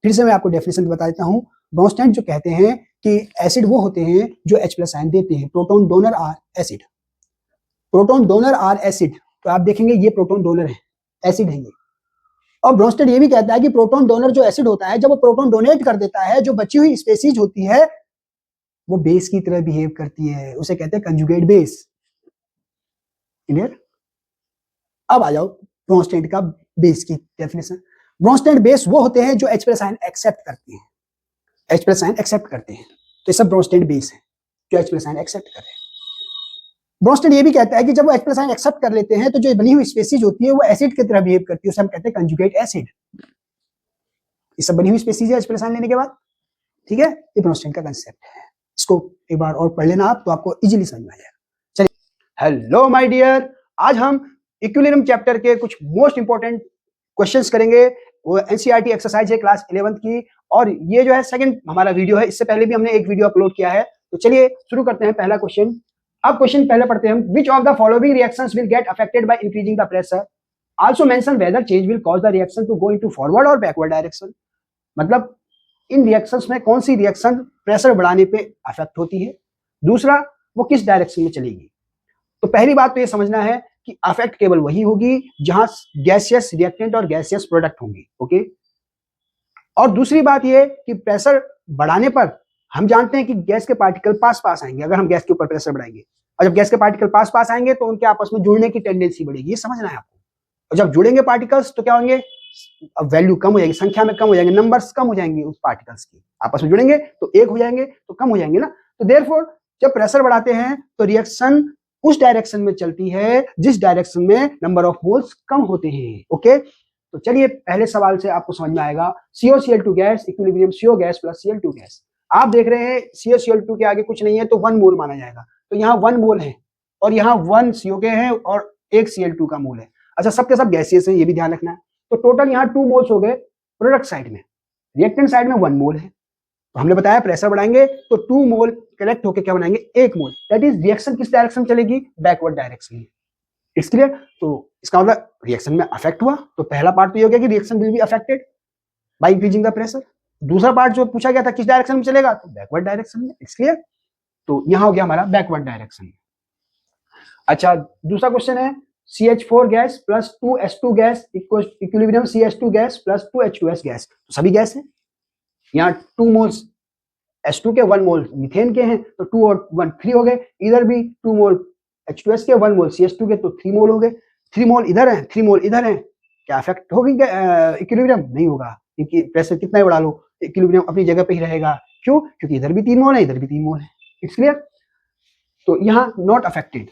फिर से मैं आपको डेफिनेशन बता देता हूँ। ब्रोंस्टेड जो कहते हैं कि एसिड वो होते हैं जो H+ आयन देते हैं, proton donor are acid. Proton donor are acid, तो आप देखेंगे ये प्रोटॉन डोनर है, एसिड है ये। और ब्रोंस्टेड ये भी कहता है कि प्रोटॉन डोनर जो एसिड होता है, जब वो प्रोटॉन डोनेट कर देता है, जो बची हुई स्पेसीज होती है वो बेस की तरह बिहेव करती है, उसे कहते हैं कंजुगेट बेस। क्लियर? अब आ जाओ ब्रोंस्टेड का बेस की डेफिनेशन। ब्रोंस्टेड बेस वो होते हैं जो H+ आयन एक्सेप्ट करते हैं, H+ आयन एक्सेप्ट करते हैं, तो ये सब ब्रोंस्टेड बेस है जो H+ आयन एक्सेप्ट कर रहे हैं। ब्रोंस्टेड ये भी कहता है कि जब वो H+ आयन एक्सेप्ट कर लेते हैं तो जो बनी हुई स्पेसीज होती है वो एसिड की तरह बिहेव करती है, उसे हम कहते हैं कंजुगेट एसिड। ये सब बनी हुई स्पेसीज है H+ आयन लेने के बाद। ठीक है, ये ब्रोंस्टेड का कंसेप्ट है। इसको एक बार और पढ़ लेना आप, तो आपको इजीली समझ में आ जाएगा। चलिए, हेलो माय डियर, आज हम इक्विलिब्रियम चैप्टर के कुछ मोस्ट इंपोर्टेंट क्वेश्चंस करेंगे। वो एनसीईआरटी एक्सरसाइज है क्लास 11th की, और ये जो है सेकंड हमारा वीडियो है। इससे पहले भी हमने एक वीडियो अपलोड किया है। तो चलिए शुरू करते हैं पहला क्वेश्चन। अब क्वेश्चन पहले पढ़ते हैं हम। Which of the following reactions will get affected by increasing the pressure? Also mention whether change will cause the reaction to go into forward और बैकवर्ड डायरेक्शन। मतलब इन रिएक्शंस में कौन सी रिएक्शन प्रेशर बढ़ाने पे अफेक्ट होती है, दूसरा वो किस डायरेक्शन में चलेगी। तो पहली बात तो ये समझना है कि अफेक्ट केवल वही होगी जहां गैसियस रिएक्टेंट और गैसियस प्रोडक्ट होंगे। ओके, और दूसरी बात ये कि प्रेशर बढ़ाने पर हम जानते हैं कि गैस के पार्टिकल पास पास आएंगे। अगर हम गैस के ऊपर प्रेशर बढ़ाएंगे और जब गैस के पार्टिकल पास पास आएंगे तो उनके आपस में जुड़ने की टेंडेंसी बढ़ेगी, ये समझना है आपको। और जब जुड़ेंगे पार्टिकल्स तो क्या होंगे, वैल्यू कम हो जाएगी, संख्या में कम हो जाएंगे, नंबर्स कम हो जाएंगे उस पार्टिकल्स की। आपस में जुड़ेंगे तो एक हो जाएंगे तो कम हो जाएंगे ना। तो देयरफॉर जब प्रेशर बढ़ाते हैं तो रिएक्शन उस डायरेक्शन में चलती है जिस डायरेक्शन में नंबर ऑफ मोल्स कम होते हैं। ओके, तो चलिए पहले सवाल से आपको समझ में आएगा। COCl2 gas equilibrium CO gas plus Cl2 gas. आप देख रहे हैं COCl2 के आगे कुछ नहीं है तो 1 मोल माना जाएगा। तो यहाँ 1 मोल है और यहाँ 1 CO के हैं और 1 Cl2 का मोल है। अच्छा, सबके सब गैसियस हैं, ये भी ध्यान रखना है। तो टोटल यहाँ 2 मोल्स हो गए प्रोडक्ट साइड में, रिएक्टेंट साइड में 1 मोल है। तो हमने बताया प्रेशर बढ़ाएंगे तो 2 मोल कलेक्ट होकर क्या बनाएंगे, 1 मोल। दैट इज रिएक्शन किस डायरेक्शन चलेगी, बैकवर्ड डायरेक्शन में। It's clear? तो इसका मतलब रिएक्शन में अफेक्ट हुआ, तो पहला पार्ट तो ये हो गया कि reaction will be affected by increasing the pressure. दूसरा पार्ट जो पूछा गया था किस डायरेक्शन में चलेगा, तो बैकवर्ड डायरेक्शन में। It's clear? तो यहां हो गया हमारा बैकवर्ड डायरेक्शन। अच्छा, दूसरा क्वेश्चन है CH4 gas plus 2H2 gas equilibrium CH2 gas plus 2H2S gas. तो सभी गैस है। यहाँ 2 मोल्स H2 के, 1 मोल मीथेन के हैं, तो 2 और 1 3 हो गए। इधर भी 2 मोल H2S के, 1 मोल CH2 के, तो 3 मोल हो गए। 3 मोल इधर है, 3 मोल इधर है। क्या इफेक्ट होगी इक्विलिब्रियम? नहीं होगा, क्योंकि प्रेशर कितना ही बढ़ा लो इक्विलिब्रियम अपनी जगह पे ही रहेगा। क्यों? क्योंकि इधर भी 3 मोल है, इधर भी 3 मोल है। It's clear? तो यहाँ नॉट अफेक्टेड,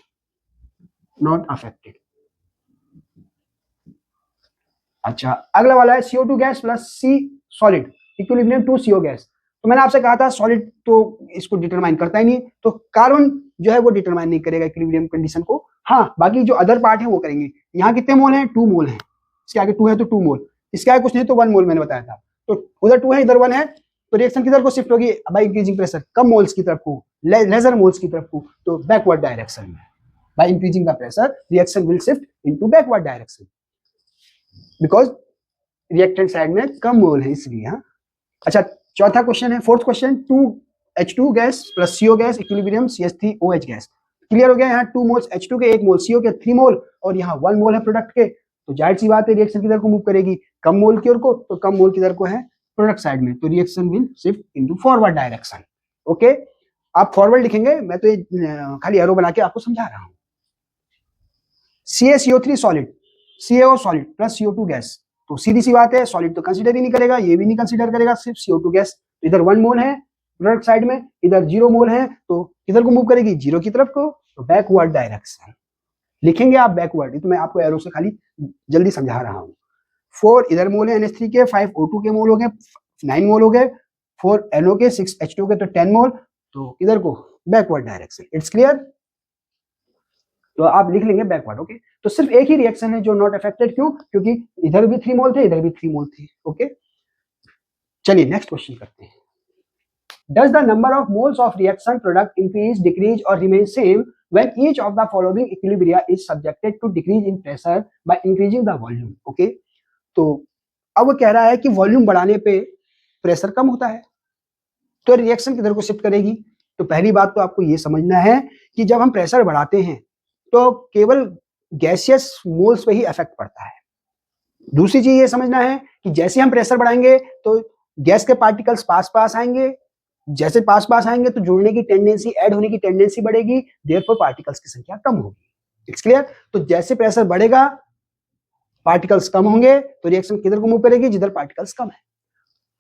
नॉट अफेक्टेड। अच्छा, अगला वाला है CO2 gas plus C solid equilibrium 2 CO gas. तो मैंने आपसे कहा था सॉलिड तो इसको डिटरमाइन करता ही नहीं, तो कार्बन जो है वो डिटरमाइन नहीं करेगा इक्विलिब्रियम कंडीशन को। हाँ, बाकी जो अदर पार्ट है वो करेंगे। यहाँ कितने मोल हैं, 2 मोल हैं। इसके आगे 2 है तो 2 मोल, इसके आगे कुछ नहीं तो 1 मोल मैंने बताया था। तो उधर 2 है, इधर 1 है, तो रिएक्शन किधर को शिफ्ट होगी, by increasing pressure, come moles की तरफ को, लेजर मोल्स की तरफ को, तो बैकवर्ड डायरेक्शन में। Bye increasing the pressure reaction will shift into backward direction, because reactant side में कम मोल है इसलिए। हाँ, अच्छा, चौथा क्वेश्चन है, fourth question, 2H2 gas plus CO gas equilibrium CH3OH gas. Clear हो गया? यहाँ 2 मोल्स H2 के, 1 मोल CO के, 3 मोल, और यहाँ 1 मोल है प्रोडक्ट के। तो जाहिर सी बात है रिएक्शन किधर को मूव करेगी, कम मोल की ओर को, तो कम मोल किधर को है, प्रोडक्ट साइड में। तो reaction will shift into forward direction. Okay, आप फॉरवर्ड लिखेंगे, मैं तो ये खाली एरो बना के आपको समझा रहा हूँ। CaCO3 solid, CaO solid plus CO2 gas. तो सीधी सी बात है, सॉलिड तो कंसीडर ही नहीं करेगा, ये भी नहीं कंसीडर करेगा, सिर्फ CO2 गैस। तो इधर 1 मोल है प्रोडक्ट साइड में, इधर 0 मोल है, तो किधर को मूव करेगी, 0 की तरफ को, तो बैकवर्ड डायरेक्शन लिखेंगे आप बैकवर्ड। तो मैं आपको एरो से खाली जल्दी समझा रहा हूँ। 4 इधर मोल है NH3 के, 5 O2 के मोल हो गए, 9 मोल हो गए, 4 NO के, 6 H2 के, तो 10 मोल, तो इधर को बैकवर्ड डायरेक्शन। It's clear? तो आप लिख लेंगे बैकवर्ड। ओके, तो सिर्फ एक ही रिएक्शन है जो नॉट अफेक्टेड, क्यों? क्योंकि इधर भी 3 मोल थे, इधर भी 3 मोल थे। ओके, चलिए नेक्स्ट क्वेश्चन करते हैं। Does the number of moles of reaction product increase, decrease or remain same when each of the following equilibria is subjected to decrease in pressure by increasing the volume? Okay, तो अब वो कह रहा है कि volume बढ़ाने पे pressure कम होता है, तो रिएक्शन किधर को शिफ्ट करेगी। तो पहली बात तो आपको ये समझना है कि जब हम प्रेशर बढ़ाते हैं तो केवल गैसियस मोल्स पे ही इफेक्ट पड़ता है। दूसरी चीज ये समझना है कि जैसे हम प्रेशर बढ़ाएंगे तो गैस के पार्टिकल्स पास पास आएंगे, जैसे पास पास आएंगे तो जुड़ने की टेंडेंसी, ऐड होने की टेंडेंसी बढ़ेगी, देयरफॉर पार्टिकल्स की संख्या कम होगी। It's clear. तो जैसे प्रेशर बढ़ेगा पार्टिकल्स कम होंगे, तो रिएक्शन किधर को मूव करेगी, जिधर पार्टिकल्स कम है।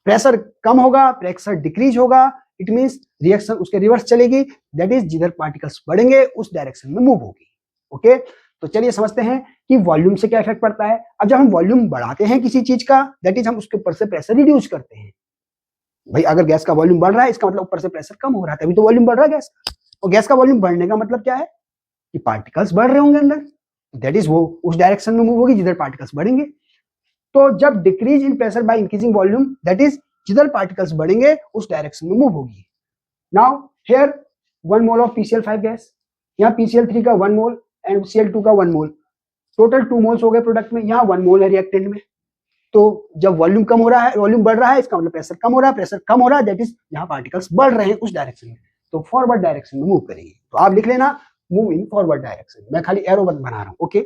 प्रेशर कम होगा, प्रेशर डिक्रीज होगा, इट मींस रिएक्शन उसके रिवर्स चलेगी, दैट इज जिधर पार्टिकल्स बढ़ेंगे उस डायरेक्शन में मूव होगी। ओके, तो चलिए समझते हैं कि वॉल्यूम से क्या इफेक्ट पड़ता है। अब जब हम वॉल्यूम बढ़ाते हैं किसी चीज का, दैट इज हम उसके ऊपर से प्रेशर रिड्यूस करते हैं। भाई अगर गैस का वॉल्यूम बढ़ रहा है इसका मतलब ऊपर से प्रेशर कम हो रहा है, तभी तो वॉल्यूम बढ़ रहा है गैस का। और गैस का वॉल्यूम बढ़ने का मतलब क्या है कि पार्टिकल्स बढ़ रहे होंगे अंदर, दैट इज वो उस डायरेक्शन में मूव होगी जिधर पार्टिकल्स बढ़ेंगे। तो जब decrease in pressure by increasing volume, that is जिधर पार्टिकल्स बढ़ेंगे उस डायरेक्शन में मूव होगी। Now here 1 mole of PCl5 gas, यहाँ PCl3 का 1 मोल एंड Cl2 का 1 मोल, टोटल 2 मोल्स हो गए प्रोडक्ट में, यहाँ 1 मोल है रिएक्टेंट में। तो जब वॉल्यूम कम हो रहा है, वॉल्यूम बढ़ रहा है, इसका मतलब प्रेशर कम हो रहा है, प्रेशर कम हो रहा है, दैट इज यहाँ पार्टिकल्स बढ़ रहे हैं उस डायरेक्शन में, तो फॉरवर्ड डायरेक्शन में मूव करेंगे। तो आप लिख लेना मूव इन फॉरवर्ड डायरेक्शन, मैं खाली एरो बना रहा हूँ। ओके,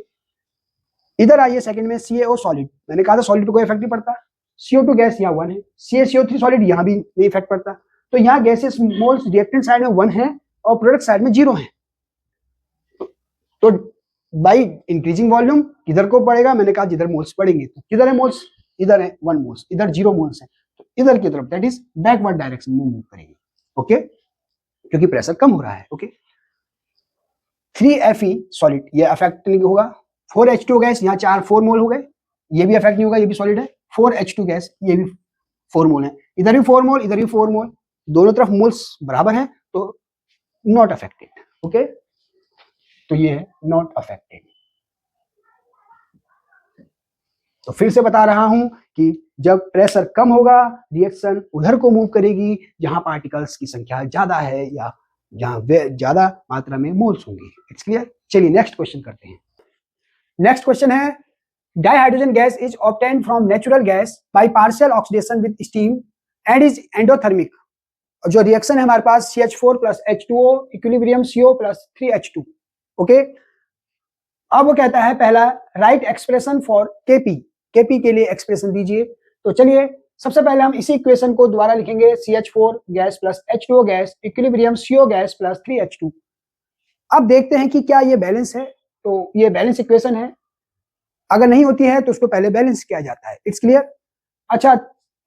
इधर आइए सेकंड में CaO सॉलिड, मैंने कहा था सॉलिड पे कोई इफेक्ट नहीं पड़ता। CO2 गैस यहाँ 1 है, CaCO3 सॉलिड यहाँ भी नहीं इफेक्ट पड़ता। तो यहाँ गैसेस मोल्स रिएक्टेंट साइड में 1 है और प्रोडक्ट साइड में 0 है। तो बाई इंक्रीजिंग वॉल्यूम किधर को बढ़ेगा, मैंने कहा जिधर मोल्स बढ़ेंगे। तो किधर है मोल्स, इधर है 1 मोल्स, इधर 0 मोल्स है, तो इधर की तरफ दैट इज बैकवर्ड डायरेक्शन में मूव करेंगे। ओके, क्योंकि प्रेशर कम हो रहा है। ओके, 3Fe सॉलिड ये अफेक्ट नहीं होगा। 4H2 गैस यहाँ 4 मोल हो गए, ये भी अफेक्ट नहीं होगा, ये भी सॉलिड है। 4H2 गैस ये भी 4 मोल है, इधर भी 4 मोल, इधर भी 4 मोल, दोनों तरफ मोल्स बराबर है, तो नॉट अफेक्टेड। ओके, तो ये है नॉट अफेक्टेड। तो फिर से बता रहा हूं कि जब प्रेशर कम होगा रिएक्शन उधर को मूव करेगी जहां पार्टिकल्स की संख्या ज्यादा है या जहां ज्यादा मात्रा में मोल्स होंगे। It's clear. चलिए नेक्स्ट क्वेश्चन करते हैं। नेक्स्ट क्वेश्चन है dihydrogen gas is obtained from natural gas by partial oxidation with steam and is endothermic. जो रिएक्शन है हमारे पास CH4 + H2O equilibrium CO + 3H2। Okay, अब वो कहता है पहला राइट एक्सप्रेशन फॉर केपी के लिए एक्सप्रेशन दीजिए। तो चलिए सबसे पहले हम इसी इक्वेशन को दोबारा लिखेंगे, CH4 gas + H2O gas equilibrium CO gas + 3H2। अब देखते हैं कि क्या ये बैलेंस है। तो ये बैलेंस इक्वेशन है, अगर नहीं होती है तो उसको पहले बैलेंस किया जाता है। It's clear. अच्छा,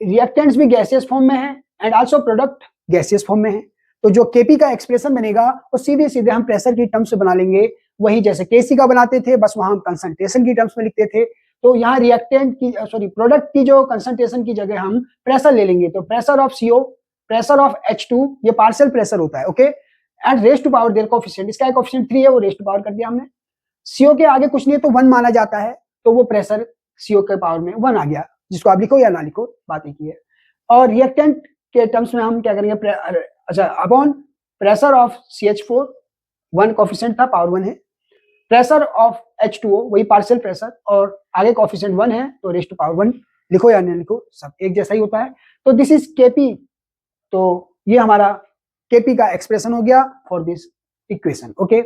रिएक्टेंट्स भी गैसियस फॉर्म में है and also product gaseous form में है, तो जो केपी का एक्सप्रेशन बनेगा वो सीधे सीधे हम प्रेशर की टर्म्स में बना लेंगे, वही जैसे केसी का बनाते थे, बस वहां हम कंसंट्रेशन की टर्म्स में लिखते थे। तो यहाँ रिएक्टेंट की प्रोडक्ट की जो कंसंट्रेशन की जगह हम प्रेशर ले लेंगे। तो pressure of CO, pressure of H2, ये पार्शियल प्रेशर होता है। Okay, and raise to power their coefficient, इसका कोएफिशिएंट 3 है, वो रेज टू पावर कर दिया हमने। CO के आगे कुछ नहीं तो 1 माना जाता है, तो वो प्रेशर CO के पावर में 1 आ गया, जिसको आप लिखो या ना लिखो बात एक ही है। और रिएक्टेंट के टर्म्स में हम क्या करेंगे, अच्छा upon pressure of CH4 1 coefficient था, पावर 1 है, प्रेशर ऑफ H2O वही पार्शियल प्रेशर और आगे कोएफिशिएंट 1 है, तो रेज टू पावर 1 लिखो या नहीं लिखो सब एक जैसा ही होता है। तो दिस इज केपी, तो ये हमारा केपी का एक्सप्रेशन हो गया फॉर दिस इक्वेशन। ओके,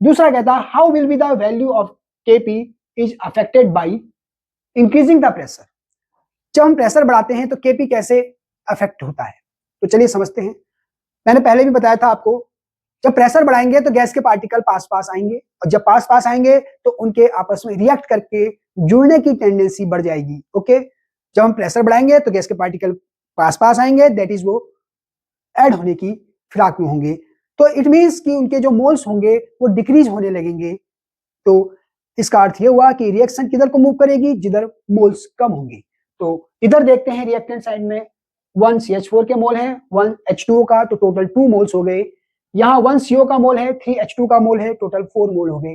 दूसरा कहता है how will be the value of KP is affected by increasing the pressure. जब हम प्रेशर बढ़ाते हैं तो केपी कैसे अफेक्ट होता है, तो चलिए समझते हैं। मैंने पहले भी बताया था आपको, जब प्रेशर बढ़ाएंगे तो गैस के पार्टिकल पास पास आएंगे, और जब पास पास आएंगे तो उनके आपस में रिएक्ट करके जुड़ने की टेंडेंसी बढ़ जाएगी। ओके, जब हम प्रेशर बढ़ाएंगे तो गैस के पार्टिकल पास पास आएंगे, दैट इज वो ऐड होने की फिराक में होंगे, तो इट मींस कि उनके जो मोल्स होंगे वो डिक्रीज होने लगेंगे। तो इसका अर्थ ये हुआ कि रिएक्शन किधर को मूव करेगी, जिधर मोल्स कम होंगे। तो इधर देखते हैं रिएक्टेंट साइड में 1 CH4 के मोल है, 1 H2O का, तो टोटल 2 मोल्स हो गए। यहाँ 1 CO का मोल है, 3 H2 का मोल है, टोटल 4 मोल हो गए।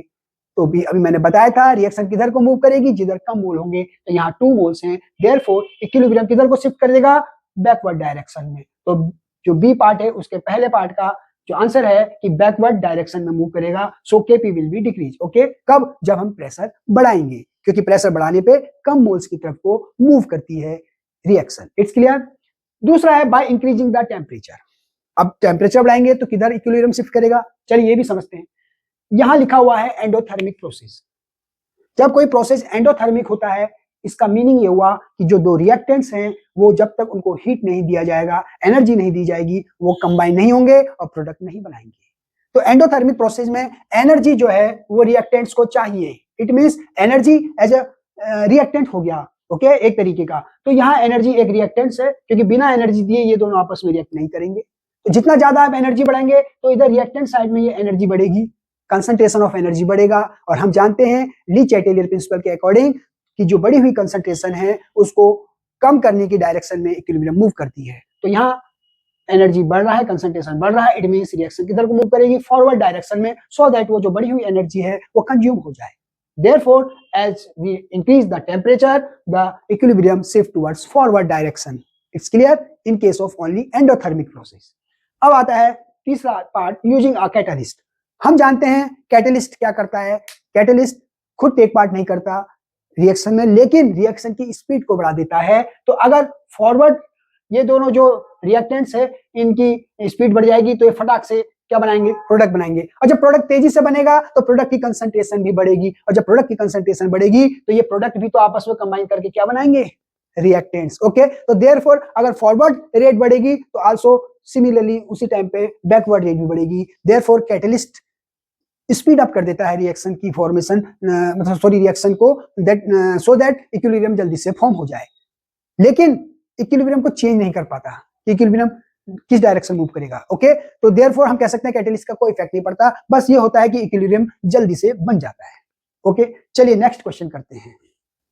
तो भी अभी मैंने बताया था रिएक्शन किधर को मूव करेगी, जिधर कम मोल होंगे, तो यहाँ 2 मोल्स हैं, देयरफॉर इक्विलिब्रियम किधर को शिफ्ट कर देगा, बैकवर्ड डायरेक्शन में। तो जो बी पार्ट है उसके पहले पार्ट का जो आंसर है कि बैकवर्ड डायरेक्शन में मूव करेगा, so KP will be decrease. Okay, कब, जब हम प्रेशर बढ़ाएंगे, क्योंकि प्रेशर बढ़ाने पे कम मोल्स की तरफ को मूव करती है रिएक्शन। It's clear. दूसरा है बाय इंक्रीजिंग द टेम्परेचर। अब टेम्परेचर बढ़ाएंगे तो किधर इक्विलिब्रियम शिफ्ट करेगा, चलिए ये भी समझते हैं। यहां लिखा हुआ है एंडोथर्मिक प्रोसेस। जब कोई प्रोसेस एंडोथर्मिक होता है, इसका मीनिंग ये हुआ कि जो दो रिएक्टेंट्स हैं वो जब तक उनको हीट नहीं दिया जाएगा, एनर्जी नहीं दी जाएगी, वो कंबाइन नहीं होंगे और प्रोडक्ट नहीं बनाएंगे। तो एंडोथर्मिक प्रोसेस में एनर्जी जो है वो रिएक्टेंट्स को चाहिए। It means energy as a reactant हो गया, ओके, एक तरीके का। तो यहाँ एनर्जी एक रिएक्टेंट्स है, क्योंकि बिना एनर्जी दिए ये दोनों आपस में रिएक्ट नहीं करेंगे। तो जितना ज्यादा आप एनर्जी बढ़ाएंगे तो इधर रिएक्टेंट साइड में ये एनर्जी बढ़ेगी, कंसंट्रेशन ऑफ एनर्जी बढ़ेगा। और हम जानते हैं ली चैटेलियर प्रिंसिपल के अकॉर्डिंग कि जो बढ़ी हुई कंसंट्रेशन है उसको कम करने की डायरेक्शन में इक्विलिब्रियम मूव करती है। तो यहाँ एनर्जी बढ़ रहा है, कंसंट्रेशन बढ़ रहा है, इट मींस रिएक्शन किधर को मूव करेगी, फॉरवर्ड डायरेक्शन में, सो दैट वो जो बढ़ी हुई एनर्जी है वो कंज्यूम हो जाए। Therefore, as we increase the temperature, the equilibrium shift towards forward direction. It's clear in case of only endothermic process. अब आता है तीसरा पार्ट, यूजिंग अ कैटलिस्ट। हम जानते हैं कैटलिस्ट क्या करता है। कैटलिस्ट खुद टेक पार्ट नहीं करता रिएक्शन में, लेकिन रिएक्शन की स्पीड को बढ़ा देता है। तो अगर फॉरवर्ड ये दोनों जो रिएक्टेंट्स है इनकी स्पीड बढ़ जाएगी तो ये फटाक से क्या बनाएंगे, प्रोडक्ट बनाएंगे। और जब प्रोडक्ट तेजी से बनेगा तो प्रोडक्ट की कंसंट्रेशन भी बढ़ेगी, और जब प्रोडक्ट की कंसंट्रेशन बढ़ेगी तो ये प्रोडक्ट भी तो आपस में कंबाइन करके क्या बनाएंगे, रिएक्टेंट्स। ओके, तो देयरफॉर अगर फॉरवर्ड रेट बढ़ेगी तो आल्सो सिमिलरली उसी टाइम पे बैकवर्ड रेट भी बढ़ेगी। देयरफॉर कैटलिस्ट स्पीड अप कर देता है रिएक्शन की फॉर्मेशन, मतलब सॉरी रिएक्शन को, दैट सो दैट इक्विलिब्रियम जल्दी से फॉर्म हो जाए। लेकिन इक्विलिब्रियम को चेंज नहीं कर पाता, इक्विलिब्रियम किस डायरेक्शन मूव करेगा। ओके, तो देयरफॉर हम कह सकते हैं कैटलिस्ट का कोई इफेक्ट नहीं पड़ता, बस ये होता है कि इक्विलिब्रियम जल्दी से बन जाता है। ओके, चलिए नेक्स्ट क्वेश्चन करते हैं।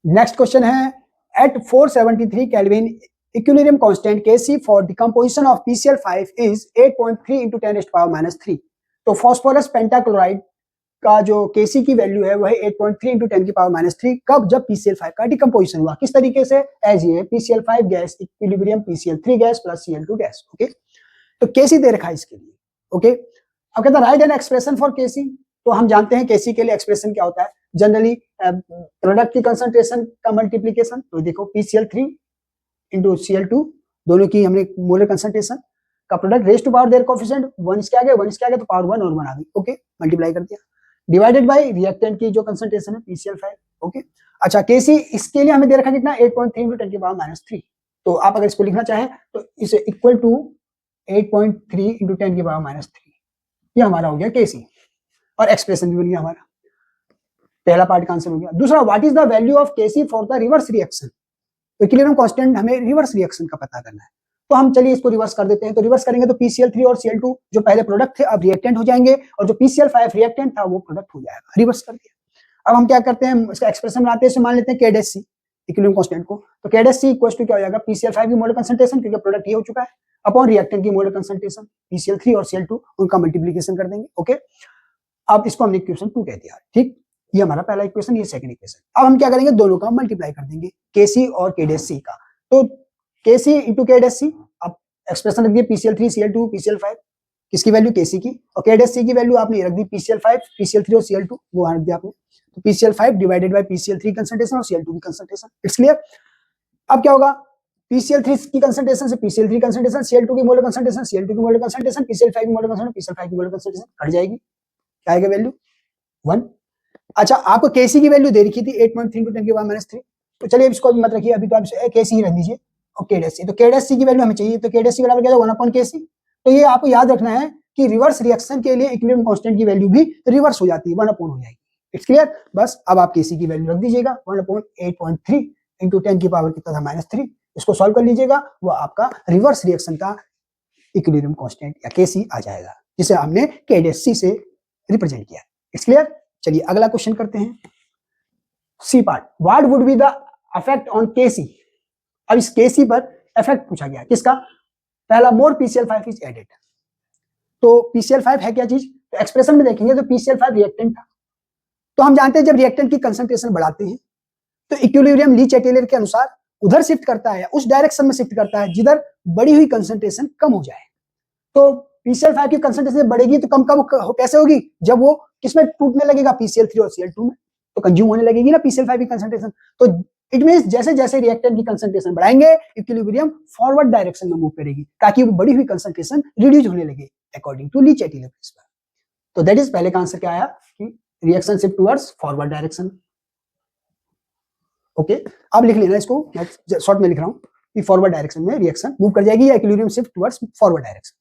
नेक्स्ट क्वेश्चन है, at 473 kelvin equilibrium constant Kc for decomposition of PCl5 is 8.3 × 10⁻³ तो फॉस्फोरस पेंटाक्लोराइड का जो Kc की वैल्यू है वह 8.3 × 10⁻³ कब, जब PCl5 का डिकम्पोजिशन हुआ। किस तरीके से, एज ये PCl5 gas equilibrium PCl3 gas plus Cl2 gas. Okay, तो Kc दे रखा है इसके लिए। ओके, अब कहता है right an expression for Kc। तो हम जानते हैं Kc के लिए एक्सप्रेशन क्या होता है, जनरली प्रोडक्ट की कंसंट्रेशन का मल्टीप्लीकेशन। तो देखो PCl3 इंटू Cl2 दोनों की हमने मोलर कंसंट्रेशन का product, raise to power their coefficient 1 इसके आगे 1 इसके आगे तो पावर 1 और 1 आ गई। ओके, मल्टीप्लाई कर दिया, डिवाइडेड बाय रिएक्टेंट की जो कंसंट्रेशन है PCl5। ओके, अच्छा Kc इसके लिए हमें दे रखा कितना, 8.3 × 10⁻³ तो आप अगर इसको लिखना चाहें तो इसे इक्वल टू 8.3 × 10⁻³ ये हमारा हो गया Kc, और एक्सप्रेशन भी बन गया हमारा, पहला पार्ट का आंसर हो गया। दूसरा, what is the value of Kc for the reverse reaction. तो इक्विलिब्रियम कांस्टेंट हमें रिवर्स रिएक्शन का पता करना है, तो हम चलिए इसको रिवर्स कर देते हैं। तो रिवर्स करेंगे तो PCl3 और Cl2 जो पहले प्रोडक्ट थे अब रिएक्टेंट हो जाएंगे, और जो PCl5 रिएक्टेंट था वो प्रोडक्ट हो जाएगा। रिवर्स कर दिया। अब हम क्या करते हैं, इसका एक्सप्रेशन बनाते हैं, मान लेते हैं K-C इक्विलिब्रियम कांस्टेंट को। तो K-C इक्वल टू क्या हो जाएगा, PCl5 की मोलर कंसंट्रेशन, क्योंकि प्रोडक्ट ये हो चुका है, अपॉन रिएक्टेंट की मोलर कंसंट्रेशन PCl3 और Cl2 उनका मल्टीप्लीकेशन कर देंगे। ओके, अब इसको हमने इक्वेशन 2 कह दिया। ठीक, ये हमारा पहला इक्वेशन, ये सेकंड इक्वेशन। अब हम क्या करेंगे, दोनों का मल्टीप्लाई कर देंगे, Kc और K-C का। तो Kc इंटू K-C, अब एक्सप्रेशन रख दिए PCl3 Cl2 PCl5, किसकी वैल्यू, Kc की, और K-C की वैल्यू आपने रख दी PCl5 PCl3 और Cl2 वो रख दिया आपने। तो PCl5 divided by PCl3 concentration और Cl2 की कंसंट्रेशन। It's clear. अब क्या होगा, PCl3 की कंसंट्रेशन से PCl3 कंसंट्रेशन, Cl2 की मोलर कंसंट्रेशन Cl2 की मोलर कंसंट्रेशन, PCl5 की मोलर कंसंट्रेशन PCl5 की मोलर कंसंट्रेशन कट जाएगी, क्या आएगा वैल्यू 1। अच्छा, आपको Kc की वैल्यू दे रखी थी 8.3 × 10⁻³, तो चलिए इसको अभी मत रखिए, अभी तो आप Kc ही रख दीजिए, और K-C। तो K-C की वैल्यू हमें चाहिए, तो K-C बराबर क्या है, 1/Kc। तो ये आपको याद रखना है कि रिवर्स रिएक्शन के लिए इक्विलिब्रियम कांस्टेंट की वैल्यू भी रिवर्स हो जाती है, 1 अपॉन हो जाएगी। It's clear. बस अब आप Kc की वैल्यू रख दीजिएगा 1/8.3 × 10⁻³ इसको सॉल्व कर लीजिएगा, वो आपका रिवर्स रिएक्शन का इक्विलिब्रियम कांस्टेंट या Kc आ जाएगा, जिसे हमने K-C से रिप्रेजेंट किया। It's clear. चलिए अगला क्वेश्चन करते हैं, C part, what would be the effect on Kc। अब इस Kc पर इफेक्ट पूछा गया, किसका, पहला, मोर PCl5 इज एडेड। तो PCl5 है क्या चीज, तो एक्सप्रेशन में देखेंगे तो PCl5 रिएक्टेंट था। तो हम जानते हैं जब रिएक्टेंट की कंसंट्रेशन बढ़ाते हैं तो इक्विलिब्रियम ली चैटेलियर के अनुसार उधर शिफ्ट करता है, उस डायरेक्शन में शिफ्ट करता है जिधर बढ़ी हुई कंसंट्रेशन कम हो जाए। तो PCl5 की कंसंट्रेशन बढ़ेगी तो कम कम कैसे होगी, जब वो किसमें टूटने लगेगा, PCl3 और Cl2 में, तो कंज्यूम होने लगेगी ना PCl5 की कंसंट्रेशन। तो इट मींस जैसे जैसे रिएक्टेंट की कंसंट्रेशन बढ़ाएंगे इक्विलिब्रियम फॉरवर्ड डायरेक्शन में मूव करेगी ताकि वो बढ़ी हुई कंसंट्रेशन रिड्यूस होने लगे अकॉर्डिंग टू ली-चैटेलर प्रिंसिपल। तो दैट इज पहले का आंसर क्या आया कि reaction shift towards forward direction. Okay, अब लिख लेना इसको, मैं शॉर्ट में लिख रहा हूं कि फॉरवर्ड डायरेक्शन में रिएक्शन मूव कर जाएगी या equilibrium shift towards forward direction.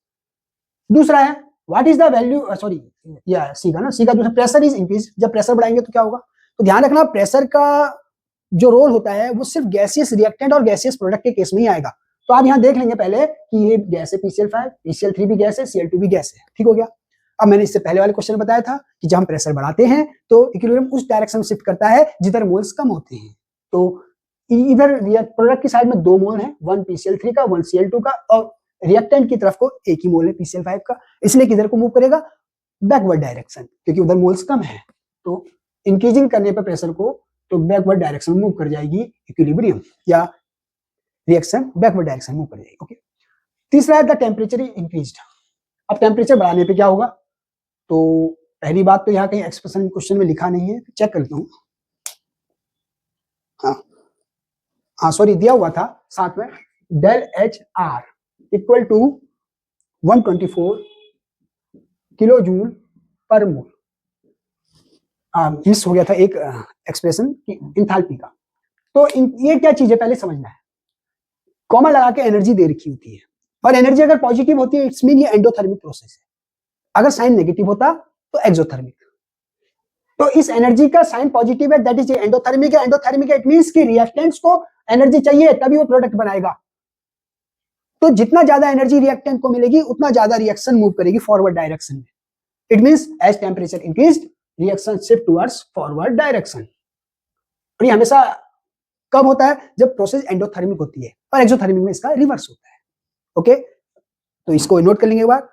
दूसरा है what is the value, sorry या सी का ना, सी का दूसरा प्रेशर इज इंक्रीज। जब प्रेशर बढ़ाएंगे तो क्या होगा, तो ध्यान रखना प्रेशर का जो रोल होता है वो सिर्फ गैसियस रिएक्टेंट और गैसियस प्रोडक्ट के केस में ही आएगा। तो आप यहाँ देख लेंगे पहले कि ये गैस है PCl5, PCl3 भी गैस है, Cl2 भी गैस है, ठीक हो गया। अब मैंने इससे पहले वाले क्वेश्चन में बताया था कि जब हम प्रेशर बढ़ाते हैं तो इक्विलिब्रियम उस डायरेक्शन में शिफ्ट करता है जिधर मोल्स कम होते हैं। तो इधर प्रोडक्ट की साइड में 2 मोल है, 1 PCl3 का 1 Cl2 का, और रिएक्टेंट की तरफ को एक ही मोल है PCl5 का, इसलिए किधर को मूव करेगा, बैकवर्ड डायरेक्शन, क्योंकि उधर मोल्स कम है। तो इंक्रीजिंग करने पर प्रेशर को तो बैकवर्ड डायरेक्शन में मूव कर जाएगी इक्विलिब्रियम, या रिएक्शन बैकवर्ड डायरेक्शन में मूव कर जाएगी। ओके, तीसरा है द टेम्परेचर इंक्रीज्ड। अब टेम्परेचर बढ़ाने पे क्या होगा, तो पहली बात तो यहाँ कहीं एक्सप्रेशन क्वेश्चन में लिखा नहीं है, चेक करता हूँ। हाँ सॉरी, दिया हुआ था साथ में, del H R equal to 124 kilo joule per mole. Miss हो गया था एक एक्सप्रेशन की इंथैल्पी का। तो ये क्या चीज है पहले समझना है। कॉमा लगा के एनर्जी दे रखी होती है, और एनर्जी अगर पॉजिटिव होती है इट्स मीन ये एंडोथर्मिक प्रोसेस है, अगर साइन नेगेटिव होता तो एक्सोथर्मिक। तो इस एनर्जी का साइन पॉजिटिव है, दैट इज एंडोथर्मिक है। एंडोथर्मिक इट मींस कि रिएक्टेंट्स को एनर्जी चाहिए तभी वो प्रोडक्ट बनाएगा। तो जितना ज्यादा एनर्जी रिएक्टेंट को मिलेगी उतना ज्यादा रिएक्शन मूव करेगी फॉरवर्ड डायरेक्शन में। It means as temperature increased reaction shift towards forward direction. और ये हमेशा कब होता है, जब प्रोसेस एंडोथर्मिक होती है, और एक्सोथर्मिक में इसका रिवर्स होता है। ओके, तो इसको नोट कर लेंगे एक बार।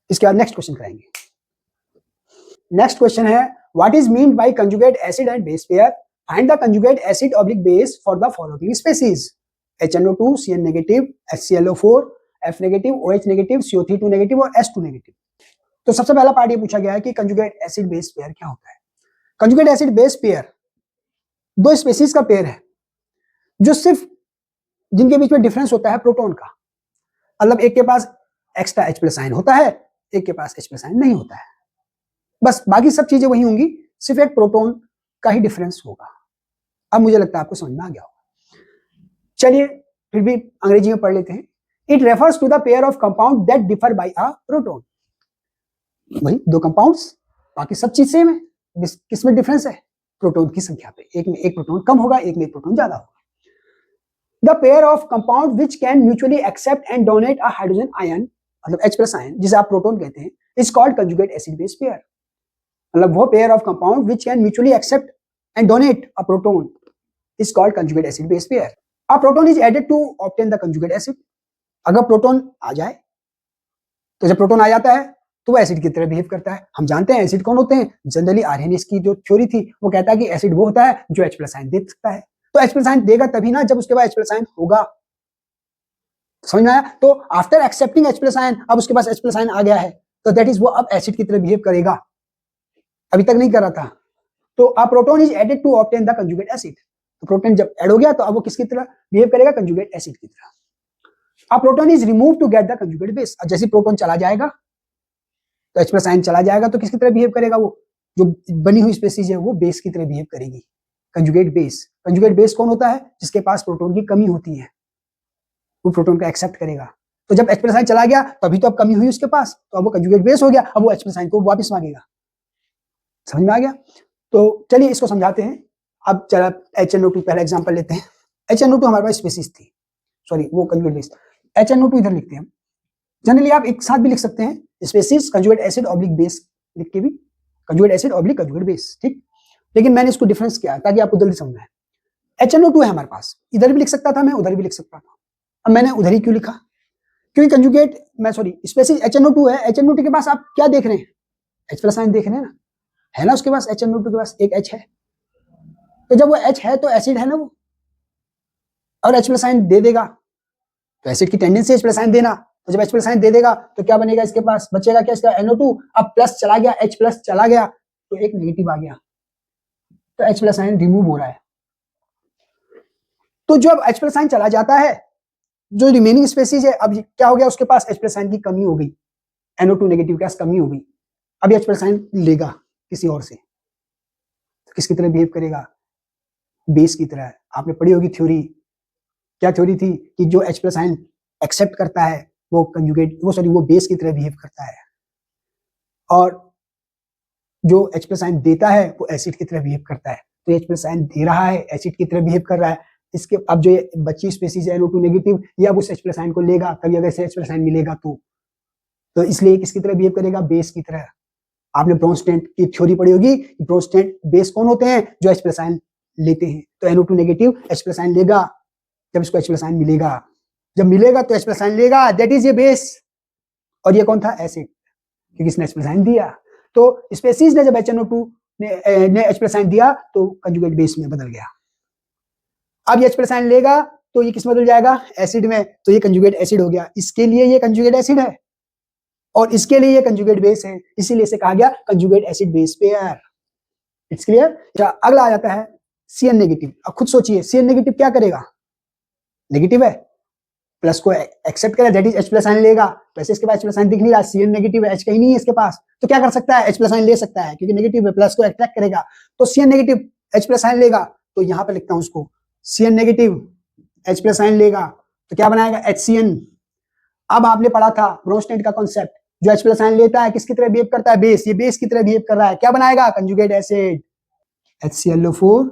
इसके बाद नेक्स्ट क्वेश्चन कराएंगे। नेक्स्ट क्वेश्चन है what is mean by conjugate acid and base pair, find the conjugate acid oblique base for the following species, HNO2 CN negative, HClO4 F negative, OH negative, CO3 negative और S2 negative. तो सबसे पहला part ये पूछा गया है कि conjugate acid base pair क्या होता है। Conjugate acid base pair 2 species का पेयर है जो सिर्फ जिनके बीच में डिफरेंस होता है प्रोटॉन का, मतलब एक के पास एक्स्ट्रा H+ आयन होता है, एक के पास H+ आयन नहीं होता है, बस बाकी सब चीजें वही होंगी, सिर्फ एक प्रोटॉन का ही डिफरेंस होगा। अब मुझे लगता है आपको समझ में आ गया होगा। चलिए फिर भी अंग्रेजी में पढ़ लेते हैं। It refers to the pair of compound that differ by a proton. वही 2 कंपाउंड्स, बाकी सब चीज सेम है, किसमें डिफरेंस है, प्रोटॉन की संख्या पे, एक में एक प्रोटॉन कम होगा, एक में एक प्रोटॉन ज्यादा होगा। The pair of compound which can mutually accept and donate a hydrogen ion, मतलब H+ आयन जिसे आप प्रोटॉन कहते हैं, is called conjugate acid base pair. मतलब वो pair of compound which can mutually accept and donate a proton is called conjugate acid base pair. A proton is added to obtain the conjugate acid. अगर proton आ जाए, तो जब proton आ जाता है तो वो एसिड की तरह बिहेव करता है। हम जानते हैं एसिड कौन होते हैं, जनरली आर्हेनियस की जो थ्योरी थी वो कहता है कि एसिड वो होता है जो H+ आयन दे सकता है। तो H+ आयन देगा तभी ना जब उसके पास H+ आयन होगा, समझ में आया। तो आफ्टर एक्सेप्टिंग H+ आयन, अब उसके पास H+ आयन आ गया है, तो दैट इज वो अब एसिड की तरह बिहेव करेगा, अभी तक नहीं कर रहा था। तो a proton is added to obtain the conjugate acid. तो प्रोटॉन जब ऐड हो गया तो अब वो किसकी तरह बिहेव करेगा, कंजुगेट एसिड की तरह। A proton is remove to get the conjugate base. जैसे प्रोटॉन चला जाएगा तो H+ आयन चला जाएगा तो किसकी तरह बिहेव करेगा, वो जो बनी हुई स्पेसीज है वो बेस की तरह बिहेव करेगी, कंजुगेट बेस। कंजुगेट बेस कौन होता है, जिसके पास प्रोटॉन की कमी होती है, वो प्रोटॉन को एक्सेप्ट करेगा। तो जब H+ आयन चला गया तभी तो अब कमी हुई उसके पास, तो अब वो कंजुगेट बेस हो गया, अब वो H+ आयन को वापस मांगेगा। समझ में आ गया। तो चलिए इसको समझाते हैं। अब चला HNO2 पहला एग्जांपल लेते हैं। HNO2 हमारे पास स्पेसीज थी, सॉरी वो कंजुगेट बेस, HNO2 इधर लिखते हैं। जनरली आप एक साथ भी लिख सकते हैं, species conjugate acid oblique base लिख के भी, conjugate acid oblique conjugate base, ठीक। लेकिन मैंने इसको डिफरेंस किया ताकि आपको जल्दी समझना है। HNO2 है हमारे पास, इधर भी लिख सकता था मैं, उधर भी लिख सकता था। अब मैंने उधर ही क्यों लिखा, क्योंकि कंजुगेट मैं सॉरी स्पेसीज HNO2 है, HNO2 के पास आप क्या देख रहे हैं, H+ आयन देख रहे हैं ना, है ना उसके पास, HNO2 के पास एक H है, तो जब वो H है तो एसिड है ना वो, और H+ आयन दे देगा तो एसिड की टेंडेंसी H+ आयन देना, तो जब H+ आयन दे देगा तो क्या बनेगा, इसके पास बचेगा क्या, इसका NO2। अब प्लस चला गया, H+ चला गया तो एक नेगेटिव आ गया, तो H+ आयन रिमूव हो रहा है, तो जब H प्लस आयन चला जाता है, जो रिमेनिंग स्पेसीज है, अब क्या हो गया, उसके पास H प्लस आयन की कमी हो गई, NO2 नेगेटिव के पास कमी हो गई। अब H प्लस आयन लेगा किसी और से, तो किसकी तरह बिहेव करेगा, बेस की तरह। आपने पढ़ी होगी थ्योरी, क्या थ्योरी थी कि जो H प्लस आयन एक्सेप्ट करता है वो कंजुगेट वो बेस की तरह बिहेव करता है, और जो H प्लस आयन देता है वो एसिड की तरह बिहेव करता है। तो H प्लस आयन दे रहा है, एसिड की तरह बिहेव कर रहा है। इसके अब जो ये बची स्पेसीज है NO2 नेगेटिव, ये अब उस H प्लस आयन को लेगा, कभी अगर से H प्लस आयन मिलेगा तो इसलिए किसकी तरह बिहेव करेगा, बेस की तरह। आपने ब्रोंस्टेड की थ्योरी पढ़ी होगी, ब्रोंस्टेड बेस कौन होते हैं, जो H प्लस आयन लेते हैं। तो NO2 negative H plus ion लेगा, जब इसको H प्लस आयन मिलेगा, जब मिलेगा तो H प्लस आयन लेगा, दैट इज ये बेस। और ये कौन था, एसिड, क्योंकि इसने H प्लस आयन दिया। तो स्पेसीज ने जब HNO2 ने H प्लस आयन दिया तो कंजुगेट बेस में बदल गया। अब ये H प्लस आयन लेगा तो ये किस में बदल जाएगा, एसिड में, तो ये कंजुगेट एसिड हो गया। इसके लिए ये कंजुगेट एसिड है और इसके लिए ये कंजुगेट बेस है, इसीलिए इसे कहा गया conjugate acid base pair. It's clear. अच्छा, अगला आ जाता है Cn नेगेटिव। अब खुद सोचिए Cn नेगेटिव क्या करेगा, नेगेटिव है, प्लस को एक्सेप्ट करेगा, that is H plus ion लेगा। वैसे इसके पास H प्लस आयन दिख नहीं रहा, Cn नेगेटिव है, H कहीं नहीं है इसके पास, तो क्या कर सकता है, H प्लस आयन ले सकता है, क्योंकि नेगेटिव है, प्लस को अट्रैक्ट करेगा। तो Cn negative H plus ion लेगा, तो यहां पे लिखता हूं उसको, Cn negative H plus ion लेगा तो क्या बनाएगा, HCN। अब आपने पढ़ा था ब्रोंस्टेड का कॉन्सेप्ट, जो H प्लस आयन लेता है किसकी तरह बिहेव करता है, बेस। ये बेस की तरह बिहेव कर रहा है, क्या बनाएगा, conjugate acid, HClO4।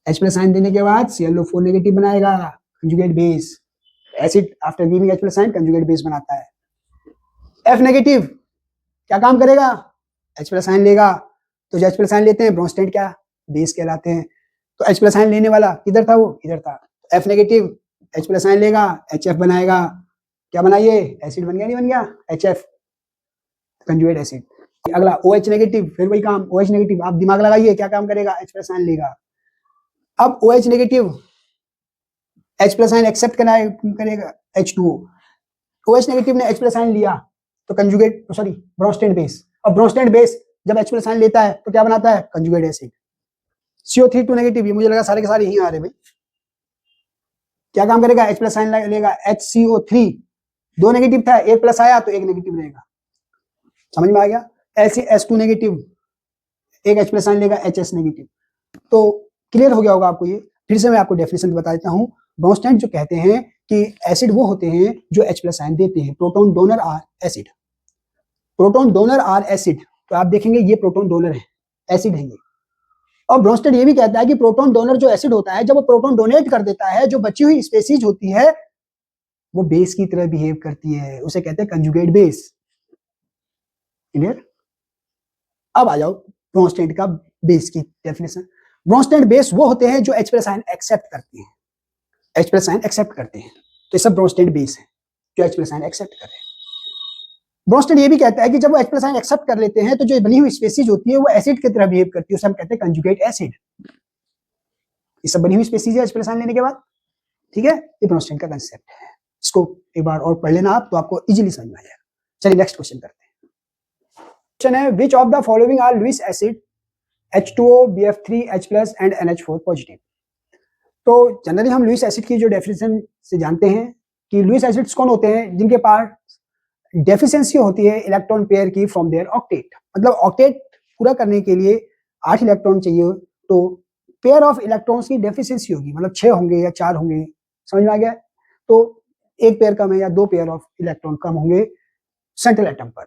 H plus ion देने के बाद ClO4 नेगेटिव बनाएगा, conjugate base. Acid after giving H plus ion conjugate base बनाता है। F नेगेटिव क्या काम करेगा, H प्लस आयन लेगा, तो जो H प्लस आयन लेते हैं ब्रोंस्टेड क्या, बेस कहलाते हैं। तो H प्लस आयन लेने वाला किधर था, वो इधर था। F negative H plus ion लेगा, HF बनाएगा, क्या बनाइए, एसिड बन गया, नहीं बन गया, HF, कंजुगेट एसिड। अगला OH नेगेटिव, फिर वही काम, OH नेगेटिव आप दिमाग लगाइए क्या काम करेगा, H प्लस आयन लेगा। अब OH negative H plus ion accept करेगा, H2O। OH नेगेटिव ने H प्लस आयन लिया तो कंजुगेट ब्रोंस्टेड बेस। अब ब्रोंस्टेड बेस जब H प्लस आयन लेता है तो क्या बनाता है, कंजुगेट एसिड। CO3 नेगेटिव, ये मुझे लगा सारे के सारे यहीं आ रहे भाई, क्या काम करेगा, H प्लस आयन लेगा, HCO3 दो नेगेटिव था, एक प्लस आया तो एक नेगेटिव रहेगा, समझ में आ गया। LCS2 नेगेटिव, एक H प्लस आयन लेगा, HS नेगेटिव। तो क्लियर हो गया होगा आपको ये। फिर से मैं आपको डेफिनेशन बता देता हूं। ब्रोंस्टेड जो कहते हैं कि एसिड वो होते हैं जो H प्लस आयन देते हैं, proton donor are acid, proton donor are acid. तो आप देखेंगे ये प्रोटॉन डोनर है, एसिड है ये। और ब्रोंस्टेड ये भी कहता है कि प्रोटॉन डोनर जो एसिड होता है, जब वो प्रोटॉन डोनेट कर देता है, जो बची हुई स्पेसीज होती है वो बेस की तरह बिहेव करती है, उसे कहते हैं कंजुगेट बेस। क्लियर। अब आ जाओ ब्रोंस्टेड का बेस की डेफिनेशन। ब्रोंस्टेड बेस वो होते हैं जो H प्लस आयन एक्सेप्ट करते हैं, H प्लस आयन एक्सेप्ट करते हैं, तो ये सब ब्रोंस्टेड बेस है जो H प्लस आयन एक्सेप्ट कर रहे हैं। ब्रोंस्टेड ये भी कहता है कि जब वो H प्लस आयन एक्सेप्ट कर लेते हैं तो जो बनी हुई स्पेसीज होती है वो एसिड की तरह बिहेव करती है, उसे हम कहते हैं कंजुगेट एसिड। ये सब बनी हुई स्पेसीज है H प्लस आयन लेने के बाद, ठीक है। ये ब्रोंस्टेड का कंसेप्ट है, इसको एक बार और पढ़ लेना आप, तो आपको इजीली समझ में आ जाएगा। चलिए नेक्स्ट क्वेश्चन करते हैं। क्वेश्चन है, which of the following are Lewis acid, H2O, BF3, H plus and NH4 positive. तो जनरली हम लुईस एसिड की जो डेफिनेशन से जानते हैं कि लुईस एसिड्स कौन होते हैं, जिनके पास डेफिशिएंसी होती है इलेक्ट्रॉन पेयर की फ्रॉम देयर ऑक्टेट। मतलब ऑक्टेट पूरा करने के लिए 8 इलेक्ट्रॉन चाहिए, तो पेयर ऑफ इलेक्ट्रॉन्स की डेफिशिएंसी होगी, मतलब 6 होंगे या 4 होंगे, समझ में आ गया। तो एक पेयर कम है या 2 पेयर ऑफ इलेक्ट्रॉन कम होंगे सेंट्रल एटम पर।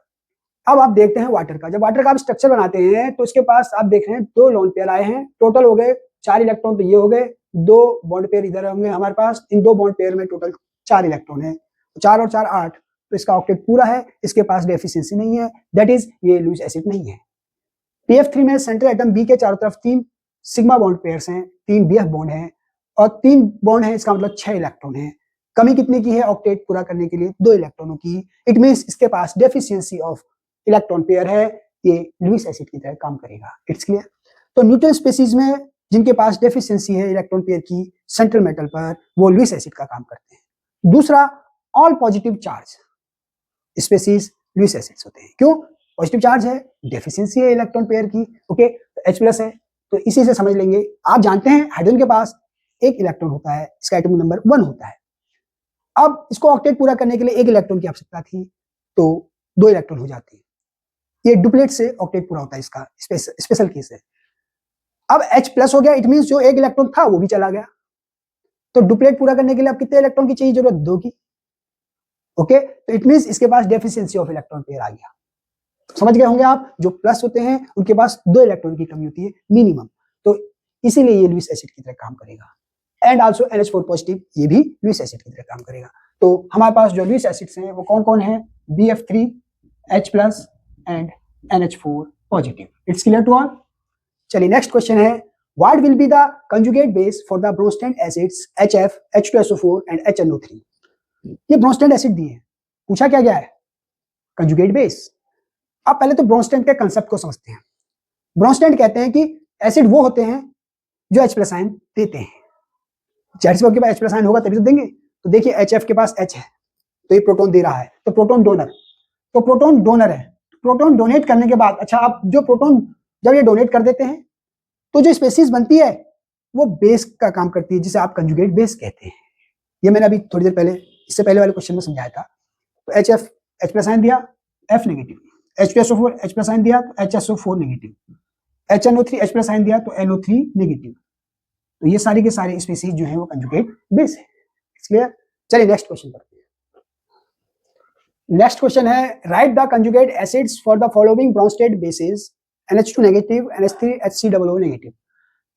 अब आप देखते हैं वाटर का, जब वाटर का आप स्ट्रक्चर बनाते हैं तो इसके पास आप देख रहे हैं 2 लोन पेयर आए हैं, टोटल हो गए 4 इलेक्ट्रॉन, तो ये हो गए 2 बॉन्ड पेयर इधर होंगे हमारे पास, इन 2 बॉन्ड पेयर में टोटल 4 इलेक्ट्रॉन है, 4 और 4 8, तो इसका ऑक्टेट पूरा है, इसके पास डेफिशिएंसी नहीं है, दैट इज ये लुईस एसिड नहीं है। PF3 में सेंट्रल एटम बी के चारों तरफ 3 सिग्मा बॉन्ड पेयर्स हैं, 3 BF बॉन्ड हैं और 3 बॉन्ड है, इसका मतलब 6 इलेक्ट्रॉन है। कमी कितने की है ऑक्टेट पूरा करने के लिए, 2 इलेक्ट्रॉनों की। इट मींस इसके पास डेफिशिएंसी ऑफ इलेक्ट्रॉन पेयर है, ये लुईस एसिड की तरह काम करेगा। It's clear. तो न्यूट्रल स्पेसीज में जिनके पास डेफिशिएंसी है इलेक्ट्रॉन पेयर की सेंट्रल मेटल पर, वो लुईस एसिड का काम करते हैं। दूसरा, all positive charge species Lewis acids होते हैं। क्यों, पॉजिटिव चार्ज है, डेफिशिएंसी है इलेक्ट्रॉन पेयर की, ओके। H प्लस है, तो इसी से समझ लेंगे। आप जानते हैं हाइड्रोजन के पास एक इलेक्ट्रॉन होता है, इसका एटॉमिक नंबर 1 होता है। अब इसको ऑक्टेट पूरा करने के लिए एक इलेक्ट्रॉन की आवश्यकता थी, तो 2 इलेक्ट्रॉन हो जाते हैं। ये डुप्लेट से ऑक्टेट पूरा होता है, इसका स्पेशल केस है। अब H प्लस हो गया, इट मींस जो एक इलेक्ट्रॉन था वो भी चला गया। तो डुप्लेट पूरा करने के लिए अब कितने इलेक्ट्रॉन की चाहिए जरूरत? 2 की। ओके, तो इट मींस इसके पास डेफिशिएंसी ऑफ इलेक्ट्रॉन पेयर आ गया। समझ गए होंगे आप, जो प्लस होते हैं उनके पास 2 इलेक्ट्रॉन की कमी होती है मिनिमम, तो इसीलिए ये लुईस एसिड की तरह काम करेगा। एंड आल्सो NH4 पॉजिटिव, ये भी लुईस एसिड की तरह काम करेगा। तो हमारे पास जो लुईस एसिड्स हैं वो कौन कौन है? BF3, H plus and NH4 positive. It's clear to all? चलिए नेक्स्ट क्वेश्चन है, what will be the conjugate base for the Bronsted acids HF, H2SO4 and HNO3? ये ब्रोंस्टेंड एसिड दिए हैं, पूछा क्या गया है? Conjugate base. अब पहले तो ब्रोंस्टेंड के कंसेप्ट को समझते हैं। ब्रोंस्टेंड कहते हैं कि एसिड वो होते हैं जो H प्लस आयन देते हैं। जाहिर के पास H प्लस आयन होगा तभी तो देंगे। तो देखिए HF के पास H है, तो ये प्रोटॉन दे रहा है, तो प्रोटॉन डोनर, तो प्रोटॉन डोनर है। प्रोटॉन डोनेट करने के बाद, अच्छा अब जो प्रोटॉन जब ये डोनेट कर देते हैं तो जो स्पेसीज बनती है वो बेस का काम करती है, जिसे आप कंजुगेट बेस कहते हैं। ये मैंने अभी थोड़ी देर पहले, इससे पहले वाले क्वेश्चन में समझाया था। तो HF H प्लस आयन दिया, F negative, H2SO4 H plus ion दिया तो HSO4 negative, HNO3 H plus ion दिया तो NO3 नेगेटिव। तो ये सारी के सारे स्पीसीज जो है वो कंजुगेट बेस है। क्लियर? चलिए नेक्स्ट क्वेश्चन करते हैं। नेक्स्ट क्वेश्चन है, right the conjugate acids for the following Bronsted bases NH2 negative, NH3 HCOO negative.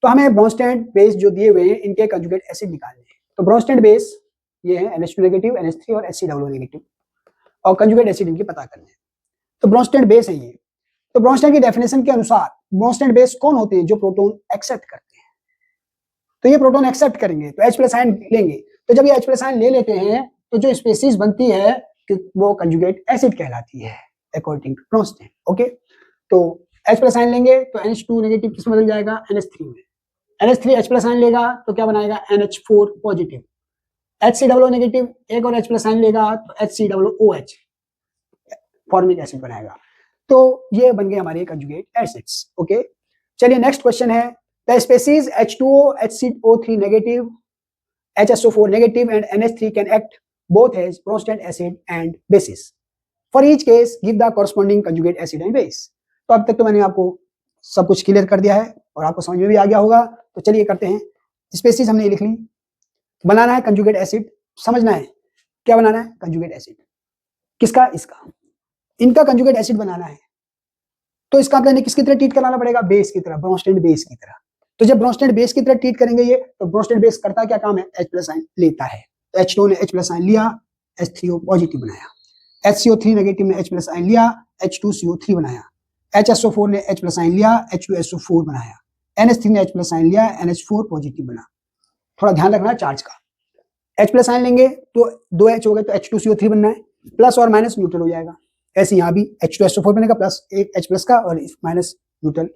तो हमें ब्रोंस्टेड बेस जो दिए हुए हैं इनके कंजुगेट एसिड निकालने हैं। तो ब्रोंस्टेड बेस ये है NH2 नेगेटिव, NH3 और HCOO नेगेटिव, और कंजुगेट एसिड इनके पता करने हैं। तो ब्रोंस्टेड बेस है ये। तो ब्रोंस्टेड की डेफिनेशन के अनुसार ब्रोंस्टेड बेस कौन होते हैं? जो प्रोटॉन एक्सेप्ट करते हैं। तो ये प्रोटॉन एक्सेप्ट करेंगे तो H प्लस आयन लेंगे। तो जब ये H प्लस आयन ले लेते हैं तो जो स्पीसीज बनती है वो कंजुगेट एसिड कहलाती है अकॉर्डिंग टू ब्रोंस्टेड। ओके, तो H प्लस आयन लेंगे तो NH2 नेगेटिव किस में बदल जाएगा? NH3 में। NH3 H प्लस आयन लेगा तो क्या बनाएगा? NH4 positive. HCOO नेगेटिव एक और H प्लस आयन लेगा तो HCOOH फॉर्मिक एसिड बनाएगा। तो ये बन गए हमारे कंजुगेट एसिड्स। ओके, चलिए नेक्स्ट क्वेश्चन है, the species H2O, HCO3 negative, HSO4 negative and NH3 can act both as Bronsted acid and bases. For each case give the corresponding conjugate acid and base. तो अब तक तो मैंने आपको सब कुछ क्लियर कर दिया है और आपको समझ में भी आ गया होगा। तो चलिए करते हैं। स्पीसीज हमने लिख ली, बनाना है कंजुगेट एसिड, समझना है क्या बनाना है? कंजुगेट एसिड किसका? इसका, इनका कंजुगेट एसिड बनाना है। तो इसका मतलब किसकी तरह ट्रीट कराना पड़ेगा? बेस की तरह, ब्रोंस्टेड बेस की तरह। तो जब ब्रोंस्टेड बेस की तरह ट्रीट करेंगे ये, तो ब्रोंस्टेड बेस करता क्या काम है? H प्लस आयन लेता है। तो H2 ने H प्लस आयन लिया, H3O पॉजिटिव बनाया। HCO3 नेगेटिव ने H प्लस आयन लिया, H2CO3 बनाया। HSO4 ने H प्लस आयन लिया, H2SO4 बनाया। NH3 ने H प्लस आयन लिया, NH4 पॉजिटिव बना। थोड़ा ध्यान रखना है चार्ज का। H प्लस आयन लेंगे तो 2H हो गए तो H2CO3 बनना है, प्लस और माइनस न्यूट्रल हो जाएगा। ऐसे यहाँ भी H2SO4 बनेगा, प्लस एक H प्लस का और माइनस न्यूट्रल।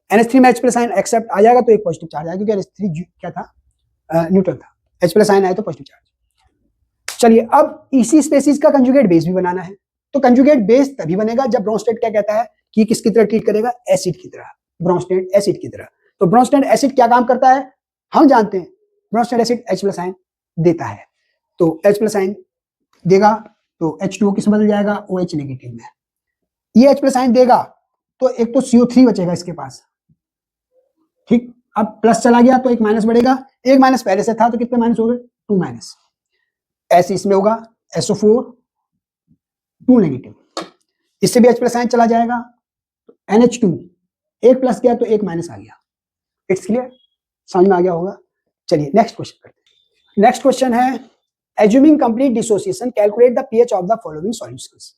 NH3 में H प्लस आयन एक्सेप्ट आ जाएगा तो एक पॉजिटिव चार्ज आएगा, क्योंकि NH3 क्या था? न्यूट्रल था। H प्लस आयन आए तो पॉजिटिव चार्ज। चलिए अब इसी स्पीसीज का कंजुगेट बेस भी बनाना है। तो कंजुगेट बेस तभी बनेगा जब ब्रोंस्टेड क्या कहता है कि किसकी तरह ट्रीट करेगा? एसिड की तरह, ब्रोंस्टेड एसिड की तरह। तो ब्रोंस्टेड एसिड क्या काम करता है हम जानते हैं। Bronsted acid H plus ion देता है, तो H प्लस आयन देगा तो H2O किस में बदल जाएगा? OH नेगेटिव में। ये H प्लस आयन देगा तो एक तो CO3 बचेगा इसके पास, ठीक। अब प्लस चला गया तो एक माइनस बढ़ेगा, एक माइनस पहले से था तो कितने माइनस हो गए? 2 माइनस। ऐसे इसमें होगा SO4 2 नेगेटिव, इससे भी H प्लस आयन चला जाएगा। NH2 एक प्लस गया तो एक माइनस आ गया। It's clear? समझ में आ गया होगा। चलिए नेक्स्ट क्वेश्चन करते हैं। नेक्स्ट क्वेश्चन है, assuming complete dissociation calculate the pH of the following solutions.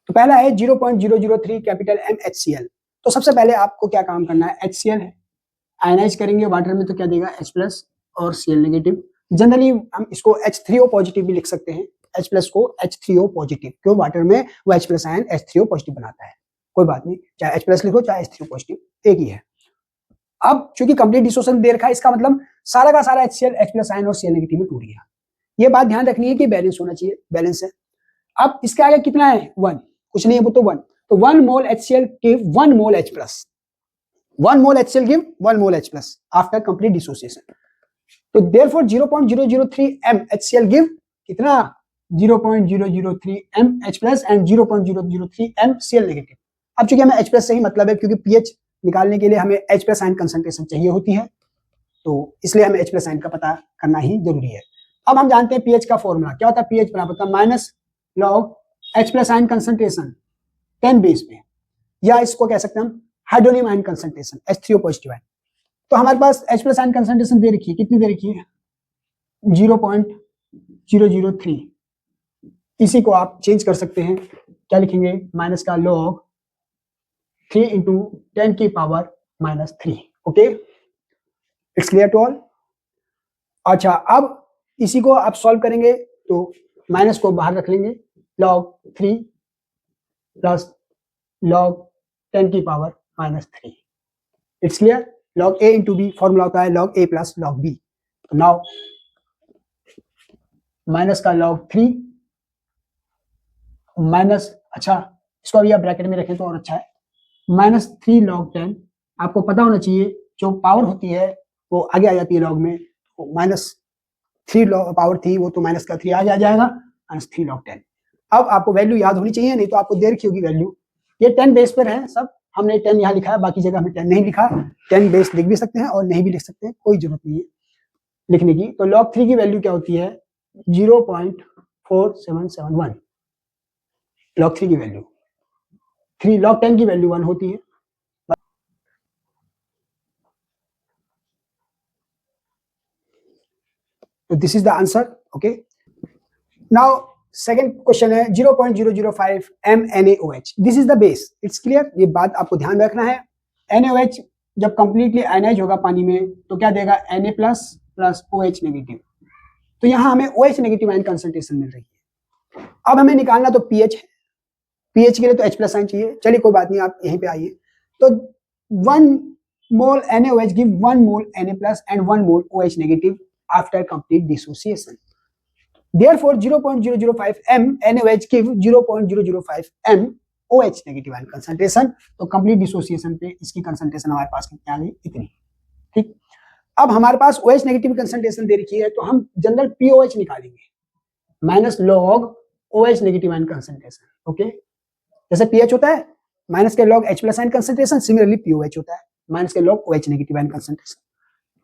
तो पहला है 0.003 कैपिटल MHCl। तो सबसे पहले आपको क्या काम करना है? HCl है, आयनाइज करेंगे वाटर में तो क्या देगा? H प्लस और Cl नेगेटिव। जनरली हम इसको H3O पॉजिटिव भी लिख सकते हैं, H प्लस को H3O पॉजिटिव, क्यों? वाटर में वो H plus ion H3O positive बनाता है। कोई बात नहीं, चाहे H प्लस लिखो चाहे H3O पॉजिटिव, एक ही है। अब चूंकि कंप्लीट डिसोसिएशन दे रखा है, इसका मतलब सारा का सारा HCl H प्लस आयन और Cl नेगेटिव में टूट गया। ये बात ध्यान रखनी है कि बैलेंस होना चाहिए, बैलेंस है। अब इसके आगे कितना है? 1, कुछ नहीं है वो तो 1। तो 1 मोल HCl गिव 1 मोल H plus. 1 mole HCl give 1 mole H plus after complete dissociation. तो therefore 0.003 m HCl give कितना 0.003 m H plus and 0.003 m Cl negative. अब चूंकि हमें H plus से ही मतलब है क्योंकि pH निकालने के लिए हमें H plus आयन कंसंट्रेशन चाहिए होती है, तो इसलिए हमें H plus आयन का पता करना ही जरूरी है। अब हम जानते हैं pH का फॉर्मूला क्या होता है। pH बराबर होता है minus log H plus ion concentration 10 base पे, या इसको कह सकते हैं हम hydronium ion concentration H3O positive ion. तो हमारे पास H प्लस आयन कंसंट्रेशन दे रखी है, कितनी दे रखी है 0.003। इसी को आप चेंज कर सकते हैं, क्या लिखेंगे माइनस का लॉग 3 इंटू 10 की power -3। Okay, it's clear to all. अच्छा, अब इसी को आप सॉल्व करेंगे तो माइनस को बाहर रख लेंगे, लॉग 3 प्लस लॉग 10 की power -3। It's clear. log a into B formula होता है log a plus log b। तो नाउ माइनस का log 3 माइनस, अच्छा इसको अभी आप ब्रैकेट में रखें तो और अच्छा है, -3 log 10। आपको पता होना चाहिए जो पावर होती है वो आगे आ जाती है लॉग में, तो -3 पावर थी वो तो माइनस का 3 आगे आ जाएगा, -3 log 10। अब आपको वैल्यू याद होनी चाहिए, नहीं तो आपको दे रखी होगी वैल्यू। ये 10 बेस पर है सब, हमने 10 यहाँ लिखा है, बाकी जगह हमने 10 नहीं लिखा। 10 बेस लिख भी सकते हैं और नहीं भी लिख सकते हैं, कोई जरूरत नहीं है लिखने की। तो log 3 की वैल्यू क्या होती है 0.4771। log 3 की वैल्यू 3, log 10 की वैल्यू 1 होती है। तो this is the answer. Okay, now second question है 0.005 MnAOH। This is the base. It's clear, ये बात आपको ध्यान रखना है। NaOH जब कंप्लीटली आयनाइज होगा पानी में तो क्या देगा Na plus plus OH negative. तो यहां हमें OH नेगेटिव आयन कंसंट्रेशन मिल रही है। अब हमें निकालना तो pH है, pH के लिए तो H प्लस आयन चाहिए। चलिए कोई बात नहीं, आप यहीं पे आइए। तो 1 मोल NaOH give 1 mole Na plus and 1 mole OH negative after complete dissociation. Therefore 0.005 m NaOH give 0.005 m OH negative ion concentration. तो कंप्लीट डिसोसिएशन पे इसकी कंसंट्रेशन हमारे पास कितनी आ गई, इतनी। ठीक, अब हमारे पास OH नेगेटिव कंसंट्रेशन दे रखी है तो हम जनरल POH निकालेंगे, minus log OH negative ion concentration. Okay, जैसे pH होता है माइनस के log H plus ion concentration, similarly POH होता है माइनस के log OH negative ion concentration.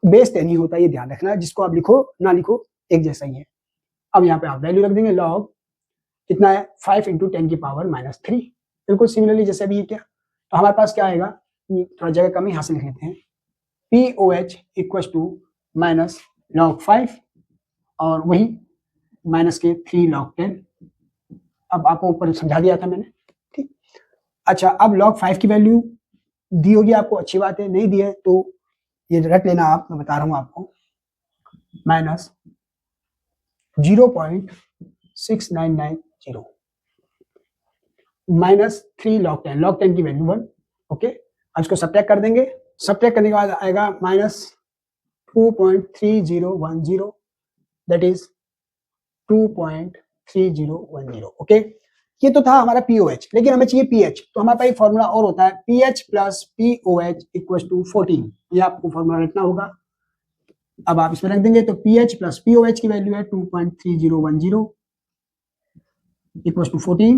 Base 10 ही होता है, ये ध्यान रखना, जिसको आप लिखो ना लिखो एक जैसा ही है। अब यहाँ पे आप वैल्यू रख देंगे, लॉग कितना है 5 इंटू 10 की पावर -3, बिल्कुल सिमिलरली जैसे अभी क्या। तो हमारे पास क्या आएगा, थोड़ा जगह कम है, यहाँ से लिख लेते हैं, POH equal to minus log 5 और वही माइनस के 3 log 10। अब आपको ऊपर समझा दिया था मैंने, ठीक। अच्छा, अब log 5 की वैल्यू दी होगी आपको, अच्छी बात है, नहीं दी है तो ये रट लेना आप, मैं बता रहा हूँ आपको, माइनस 0.6990 माइनस 3 log 10, log 10 की वैल्यू 1। ओके, अब इसको सब्ट्रैक्ट कर देंगे, सब्ट्रैक्ट करने के बाद आएगा माइनस 2.3010, दैट इज 2.3010। ओके, ये तो था हमारा POH, लेकिन हमें चाहिए pH। तो हमारे पास एक फॉर्मूला और होता है, pH plus POH equal to 14। ये आपको फॉर्मूला रखना होगा। अब आप इसमें रख देंगे तो pH प्लस POH की वैल्यू है 2.3010 इक्वल टू 14।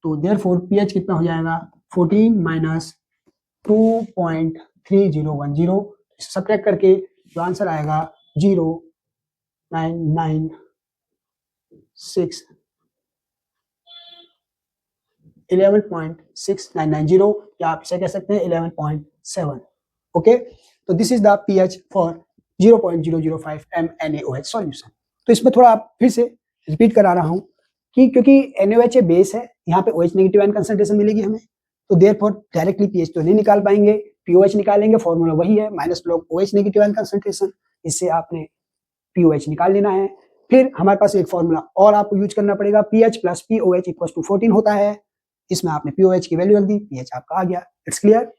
तो देयरफॉर pH कितना हो जाएगा 14 माइनस 2.3010, सब्ट्रैक्ट करके जो आंसर आएगा 11.6990, या आप इसे कह सकते हैं 11.7। ओके, तो this is the pH for 0.005 MnAOH solution. तो इसमें थोड़ा आप फिर से रिपीट करा रहा हूं कि क्योंकि NaOH बेस है, यहाँ पे OH नेगेटिव आयन कंसंट्रेशन मिलेगी हमें, तो देयरफॉर डायरेक्टली pH तो नहीं निकाल पाएंगे, POH निकालेंगे, फॉर्मूला वही है minus log OH negative ion concentration, इससे आपने POH निकाल लेना है। फिर हमारे पास एक फॉर्मूला और आपको यूज करना पड़ेगा, pH plus POH equal to 14 होता है, इसमें आपने POH की वैल्यू रख दी, pH आपका आ गया। It's clear.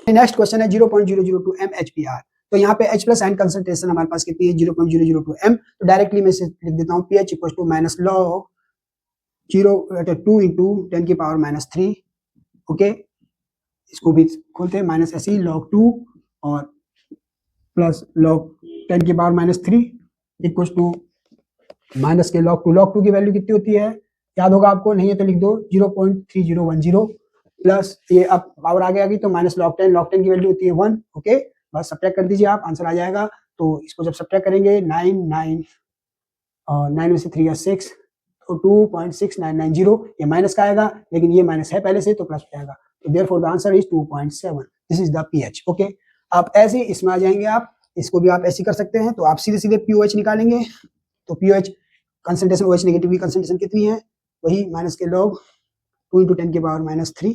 नेक्स्ट क्वेश्चन है 0.002 MHBr। तो यहाँ पे H प्लस आयन कंसंट्रेशन हमारे पास कितनी है 0.002 M। तो डायरेक्टली मैं इसे लिख देता हूँ, pH equal to minus log 2 into 10 की पावर -3। ओके, इसको भी खोलते हैं, माइनस ऐसे ही log 2 और प्लस log 10 की पावर -3 इक्वल टू माइनस के log 2 की वैल्यू कितनी होती है, याद होगा आपको, नहीं है तो लिख दो 0.3010 प्लस ये अब पावर आगे आ गई तो माइनस log 10 की वैल्यू होती है 1। ओके, बस सब्ट्रैक्ट कर दीजिए आप, आंसर आ जाएगा। तो इसको जब सब्ट्रैक्ट करेंगे 9 में से 3 या 6 तो 2.6990 ये माइनस का आएगा, लेकिन ये माइनस है पहले से तो प्लस हो जाएगा, तो therefore the answer is 2.7। This is the pH. Okay, आप ऐसे इसमें आ जाएंगे, आप इसको भी आप ऐसे कर सकते हैं, तो आप सीधे सीधे पीओएच निकालेंगे। तो पीओएच कंसंट्रेशन OH नेगेटिव की कंसंट्रेशन कितनी है, वही माइनस के log 2 × 10 की पावर -3।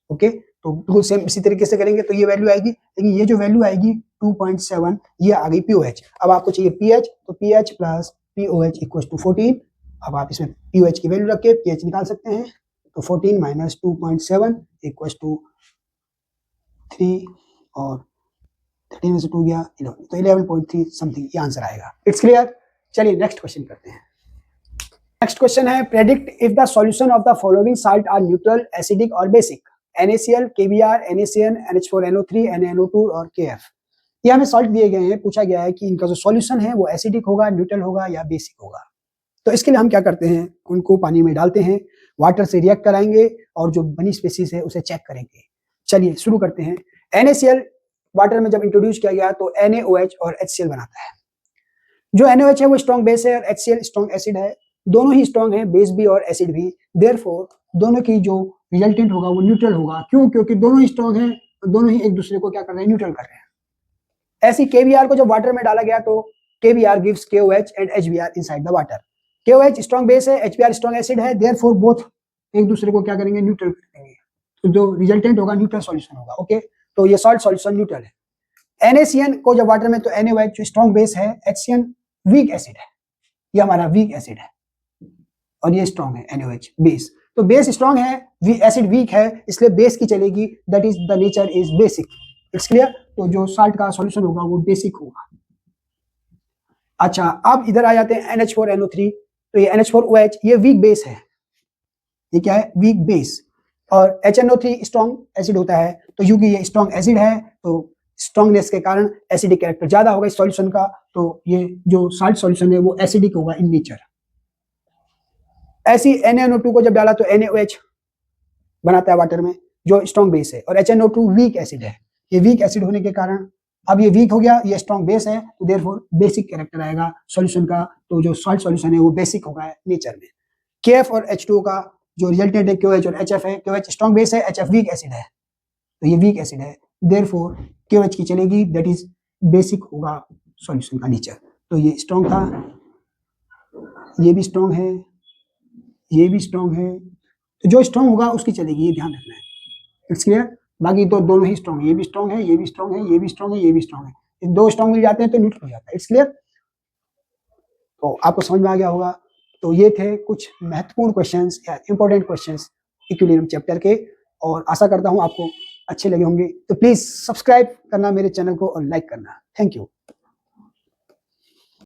ओके, तो बिल्कुल सेम इसी तरीके से करेंगे तो ये वैल्यू आएगी, लेकिन ये जो वैल्यू आएगी 2.7 ये आ गई पीओएच। अब आपको चाहिए पीएच, तो pH plus pOH equal to 14। अब आप इसमें पीओएच की वैल्यू रख के पीएच निकाल सकते हैं, तो 14 माइनस 2.7 इक्वल टू 3 और 13 में से 2 गया 11, तो 11.3 समथिंग ये आंसर आएगा। It's clear. चलिए नेक्स्ट क्वेश्चन करते हैं। नेक्स्ट क्वेश्चन है, predict if the solution of the following salt are neutral, acidic और basic. NaCl, KBr, NaCN, NH4NO3, NaNO2 और KF। ये हमें सॉल्ट दिए गए हैं, पूछा गया है कि इनका जो सॉल्यूशन है वो एसिडिक होगा, न्यूट्रल होगा या बेसिक होगा। तो इसके लिए हम क्या करते हैं, उनको पानी में डालते हैं, वाटर से रिएक्ट कराएंगे और जो बनी स्पीसीज है उसे चेक करेंगे। चलिए शुरू करते हैं। NaCl वाटर में जब इंट्रोड्यूस किया गया तो NaOH और HCl बनाता है। जो NaOH है वो स्ट्रॉन्ग बेस है और HCl स्ट्रॉन्ग एसिड है, दोनों ही स्ट्रॉन्ग है, बेस भी और एसिड भी। देयरफॉर दोनों की जो रिजल्टेंट होगा वो न्यूट्रल होगा। क्यों? क्योंकि दोनों ही स्ट्रॉन्ग हैं, दोनों ही एक दूसरे को क्या कर रहे हैं, न्यूट्रल कर रहे हैं। ऐसी KBr को जब वाटर में डाला गया तो KBr gives KOH and HBr inside the water. KOH strong base है, HBr स्ट्रॉन्ग एसिड है, देयरफॉर बोथ एक दूसरे को क्या करेंगे, न्यूट्रल करेंगे। तो जो रिजल्टेंट होगा न्यूट्रल सॉल्यूशन होगा। ओके, तो ये सॉल्ट सॉल्यूशन न्यूट्रल है। NaCN को जब वाटर में, तो NaOH जो स्ट्रॉन्ग बेस है, HCN वीक एसिड है, ये हमारा वीक एसिड है और ये स्ट्रॉन्ग है NaOH बेस। तो बेस स्ट्रॉन्ग है, एसिड वीक है, इसलिए बेस की चलेगी, that is the nature is basic. It's clear. तो जो साल्ट का सॉल्यूशन होगा वो बेसिक होगा। अच्छा, अब इधर आ जाते हैं NH4NO3। तो ये NH4OH ये वीक बेस है, ये क्या है, वीक बेस। और HNO3 स्ट्रॉन्ग एसिड होता है, तो क्योंकि ये स्ट्रॉन्ग एसिड है तो स्ट्रॉन्गनेस के कारण एसिडिक कैरेक्टर ज्यादा होगा इस सॉल्यूशन का, तो ये जो साल्ट सॉल्यूशन है वो एसिडिक होगा इन नेचर। ऐसी NaNO2 को जब डाला तो NaOH बनाता है वाटर में, जो स्ट्रॉन्ग बेस है, और HNO2 वीक एसिड है। ये वीक एसिड होने के कारण अब ये वीक हो गया, ये स्ट्रॉन्ग बेस है, तो देयरफॉर बेसिक कैरेक्टर आएगा सॉल्यूशन का। तो जो सॉल्ट सॉल्यूशन है वो बेसिक होगा नेचर में। KF और H2O का जो रिजल्टेंट है KOH और HF है, KOH स्ट्रॉन्ग बेस है, HF वीक एसिड है, तो ये वीक एसिड है, देयरफॉर KOH की चलेगी, दैट इज बेसिक होगा सॉल्यूशन का नेचर। तो ये स्ट्रॉन्ग था, ये भी स्ट्रॉन्ग है, ये भी स्ट्रॉन्ग है, तो जो स्ट्रॉन्ग होगा उसकी चलेगी, ये ध्यान रखना है। It's clear. बाकी तो दोनों ही स्ट्रॉन्ग है, ये भी स्ट्रॉन्ग है, ये भी स्ट्रॉन्ग है, ये भी स्ट्रॉन्ग है, ये भी स्ट्रॉन्ग है। ये दो स्ट्रॉन्ग मिल जाते हैं तो न्यूट्रल हो जाता है। It's clear. तो आपको समझ में आ गया होगा। तो ये थे कुछ महत्वपूर्ण क्वेश्चंस या इंपॉर्टेंट क्वेश्चंस इक्विलिब्रियम चैप्टर के, और आशा करता हूं आपको अच्छे लगे होंगे। तो प्लीज सब्सक्राइब करना मेरे चैनल को और लाइक करना। Thank you.